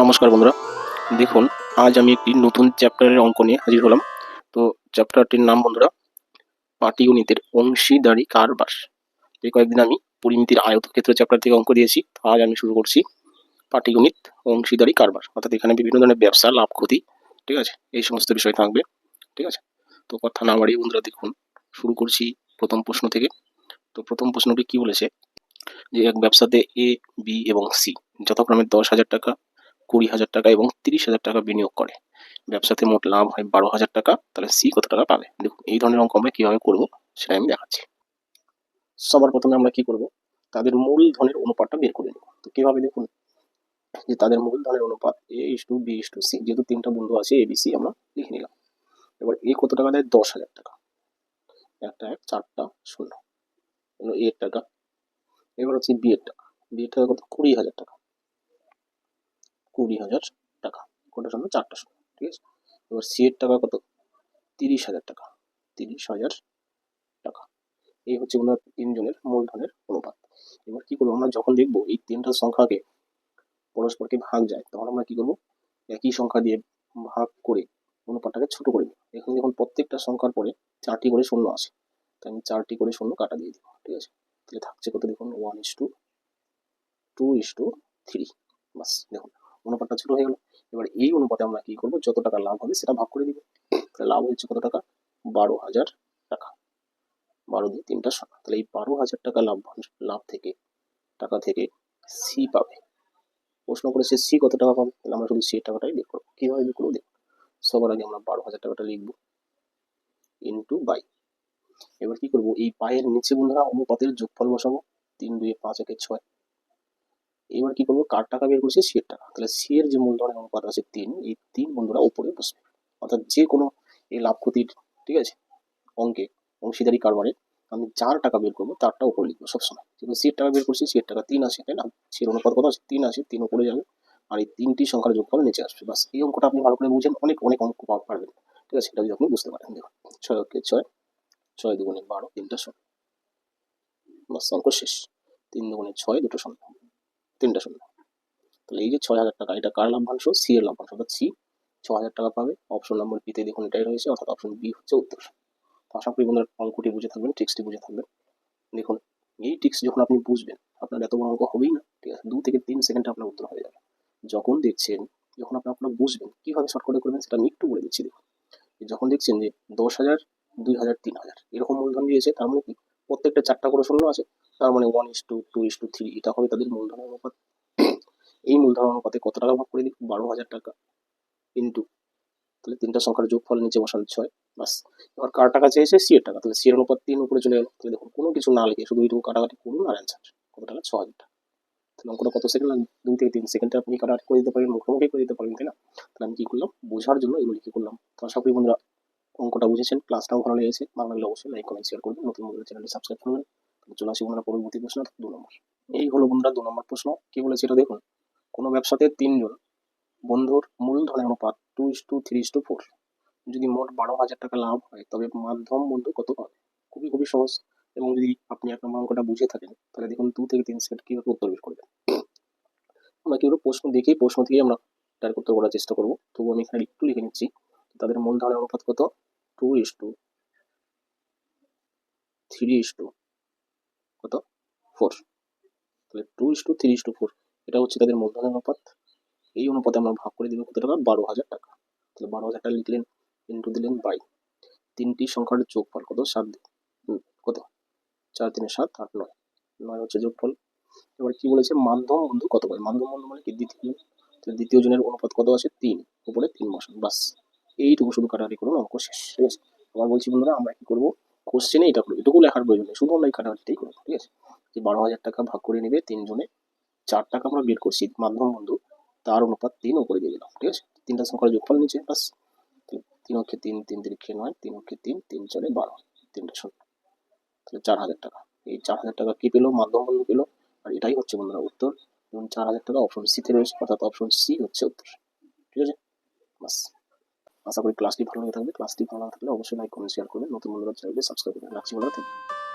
নমস্কার বন্ধুরা, দেখুন আজ আমি একটি নতুন চ্যাপ্টারের অঙ্ক নিয়ে হাজির হলাম। তো চ্যাপ্টারটির নাম বন্ধুরা পাটিগণিতের অংশীদারি কারবার। এই কয়েকদিন আমি পরিমিতির আয়তক্ষেত্র চ্যাপ্টার থেকে অঙ্ক দিয়েছি। তো আজ আমি শুরু করছি পাটিগণিত অংশীদারি কারবার, অর্থাৎ এখানে বিভিন্ন ধরনের ব্যবসা, লাভ, ক্ষতি, ঠিক আছে, এই সমস্ত বিষয় থাকবে। ঠিক আছে, তো কথা না বাড়িয়ে বন্ধুরা দেখুন শুরু করছি প্রথম প্রশ্ন থেকে। তো প্রথম প্রশ্নটি কি বলেছে যে এক ব্যবসাতে এ, বি এবং সি যথাক্রমে 10,000 টাকা, 20,000 টাকা এবং 30,000 টাকা বিনিয়োগ করে। ব্যবসাতে মোট লাভ হয় 12,000 টাকা, তাহলে সি কত টাকা পাবে? দেখুন এই ধরনের অঙ্ক আমরা কিভাবে করবো সেটা আমি দেখাচ্ছি। সবার প্রথমে আমরা কি করব, তাদের মূলধনের অনুপাতটা বের করে নেব। তো কিভাবে দেখুন, যে তাদের মূলধনের অনুপাত A is to B is to C, যেহেতু তিনটা বন্ধু আছে এ বি সি আমরা লিখে নিলাম। এবার এ কত টাকা দেয়? 10,000 টাকা, একটা এক চারটা শূন্য, এর টাকা। এবার হচ্ছে বি এর টাকা, বি এর টাকা কত? 20,000 টাকা, 20,000 টাকা, কটা শূন্য? চারটা শূন্য, ঠিক আছে। এবার সি এর টাকা কত? 30,000 টাকা, 30,000 টাকা। এই হচ্ছে ওনার তিনজনের মূলধনের অনুপাত। এবার কি করবো আমরা, যখন দেখবো এই তিনটা সংখ্যাকে পরস্পরকে ভাগ যায়, তখন আমরা কি করবো, একই সংখ্যা দিয়ে ভাগ করে অনুপাতটাকে ছোট করে নিই। এখানে যখন প্রত্যেকটা সংখ্যার পরে 4টি করে শূন্য আসে, তাই আমি 4টি করে শূন্য কাটা দিয়ে দিব, ঠিক আছে। তাহলে থাকছে কত দেখুন, 1:2:3। বাস দেখুন অনুপাতটা ছোট হয়ে গেল। এবার এই অনুপাতে আমরা কি করবো, যত টাকা লাভ হবে সেটা ভাগ করে দিব। তাহলে লাভ হচ্ছে কত টাকা? 12,000 টাকা। 12 দিয়ে 3টা শূন্য, তাহলে এই 12,000 টাকা লাভ থেকে টাকা থেকে সি পাবে। প্রশ্ন করেছে সি কত টাকা পাবে, তাহলে আমরা শুধু সি এর টাকাটাই বের করবো। কিভাবে বের করবো দেখুন, সবার আগে আমরা 12,000 টাকাটা লিখবো ইন্টু বাই। এবার কি করবো, এই পায়ের নিচে বন্ধুরা অনুপাতের যোগফল বসাবো, 3 2 5 1 6। এবার কি করবো, কার টাকা বের করছি? সি এর টাকা, তাহলে সি এর যে মূলধনের অনুপাত আছে 3, এই 3 বন্ধুরা উপরে বসবে। অর্থাৎ যে কোনো এই লাভ ক্ষতির, ঠিক আছে, অঙ্কে অংশীদারি কারবারে আমি যার টাকা বের করবো তারটা উপরে লিখবো সবসময়। যেহেতু সি এর টাকা বের করছি, সি এর টাকা 3 আছে, তাই না? সি এর অনুপাত কত আছে? 3 আছে, 3 উপরে যাবে আর এই 3টি সংখ্যার যোগফল নিচে আসবে। বাস এই অঙ্কটা আপনি ভালো করে বুঝেন, অনেক অনেক অঙ্ক পারবেন, ঠিক আছে। এটা যদি আপনি বুঝতে পারেন, দেখুন 6 কে 6, 6 দুগুণে 12, 3টা শূন্য, বাস অঙ্ক শেষ। 3 দুগুণে 6, 2টো শূন্য, 3টা শূন্য। তাহলে এই যে 6,000 টাকা, এটা কার লাভ্যাংশ? সি এর লাভ্যাংশ, অর্থাৎ সি 6,000 টাকা পাবে। অপশন নম্বর বিতে দেখুন এটাই রয়েছে, অর্থাৎ অপশন বি হচ্ছে উত্তর। তো আশা করি বন্ধুরা অঙ্কটি বুঝে থাকবেন, ট্রিক্সটি বুঝে থাকবেন। দেখুন এই ট্রিক্স যখন আপনি বুঝবেন, আপনার এত বড় অঙ্ক হবেই না, ঠিক আছে। 2 থেকে 3 সেকেন্ডে আপনার উত্তর হয়ে যাবে। যখন দেখছেন, যখন আপনারা বুঝবেন কিভাবে শর্টকাটে করবেন সেটা আমি একটু বলে দিচ্ছি। দেখুন যখন দেখছেন যে 10,000, 2,000, 3,000 এরকম মূলধন দিয়েছে, তার মানে কি প্রত্যেকটা 4টা করে শূন্য আছে, তার মানে 1:2:3 এটা হবে তাদের মূলধনের অনুপাত। এই মূলধন অনুপাতে কত টাকা ভাগ করে দিই? 12,000 টাকা ইন্টু, তাহলে 3টা সংখ্যার যোগফল নিচে বসান 6, বাস। এবার কার টাকা চেয়েছে? সি এর টাকা, তাহলে সি এর অনুপাত 3 উপরে চলে গেল। তাহলে দেখুন কোনো কিছু না লিখে শুধু এইটুকু কাটাকাটি করুন আর অ্যান্সার কত টাকা? 6,000 টাকা। তাহলে অঙ্কটা কত সেকেন্ড লাগবে? 2 থেকে 3 সেকেন্ডে আপনি কাটাকাটি করে দিতে পারেন, মুখোমুখি করে দিতে পারেন, তাই না? তাহলে আমি কি করলাম, বোঝার জন্য এগুলো কি করলাম। তো আশা করি বন্ধুরা অঙ্কটা বুঝেছেন, ক্লাসটাও ভালো লেগেছে। ভালো লাগলে অবশ্যই লাইক কমেন্ট শেয়ার করবেন, নতুন বন্ধুদের চ্যানেলটি সাবস্ক্রাইব করবেন। চলে আসি বন্ধুরা পরবর্তী প্রশ্ন, 2 নম্বর। এই হলো বন্ধুরা 2 নম্বর প্রশ্ন। কি বলেছে এটা দেখুন, কোনো ব্যবসাতে 3 জন বন্ধুর মূলধনের অনুপাত 2:3:4। যদি মোট 12,000 টাকা লাভ হয় তবে মাধ্যম বন্ধু কত পাবে? খুবই খুবই সহজ। এবং যদি আপনি 1 নম্বর অঙ্কটা বুঝে থাকেন, তাহলে দেখুন 2 থেকে 3 সেকেন্ড কিভাবে উত্তর বের করবেন। আমরা কি করবো, প্রশ্ন থেকেই আমরা তার উত্তর করার চেষ্টা করবো। তবু আমি এখানে একটু লিখে নিচ্ছি, তাদের মূলধনের অনুপাত কত? 2:3 কত? 4। তাহলে 2:3:4 এটা হচ্ছে তাদের মূলধনের অনুপাত। এই অনুপাতে আমরা ভাগ করে দিব কত টাকা? 12,000 টাকা। তাহলে 12,000 টাকা লিখলেন, ইন্টু দিলেন বাই 3টি সংখ্যার যোগফল কত? 7 কত? 4 3 7 8 9, 9 হচ্ছে যোগফল। এবার কি বলেছে, মাধ্যম বন্ধু কত পাবে? মাধ্যম বন্ধু মানে কি? দ্বিতীয় জন। তাহলে দ্বিতীয় জনের অনুপাত কত আছে? 3, উপরে 3 বসান, বাস এইটুকু শুধু কাটাকাটি করুন, অঙ্ক শেষ, ঠিক আছে। আবার বলছি বন্ধুরা, আমরা কি করবো, কোশ্চেনে এটা করবো, এটুকু লেখার প্রয়োজন নেই, শুধু আমরা এই কাটাকাটিটাই করবো, ঠিক আছে। যে 12,000 টাকা ভাগ করে নেবে 3 জনে, 4 টাকা আমরা বের করছি মাধ্যম বন্ধু, তার অনুপাত 3 উপরে দিয়ে দিলাম, ঠিক আছে। 3টা সংখ্যার যোগফল নিচে, বাস 3 অক্ষে 3, 3 তিরিখে 9, 3 অক্ষে 3, 3 4 12, 3টা শূন্য, তাহলে 4,000 টাকা। এই 4,000 টাকা কি পেলো? মাধ্যম বন্ধু পেলো। আর এটাই হচ্ছে বন্ধুরা উত্তর, এবং 4,000 টাকা অপশন সি তে রয়েছে, অর্থাৎ অপশন সি হচ্ছে উত্তর, ঠিক আছে। বাস আশা করি ক্লাসটি ভালো লেগে থাকবে। ক্লাসটি ভালো লাগলে অবশ্যই লাইক কমেন্ট শেয়ার করবেন, নতুন বন্ধুরা চ্যানেলটি সাবস্ক্রাইব করবেন। রাখছি বন্ধুরা, থ্যাংক ইউ।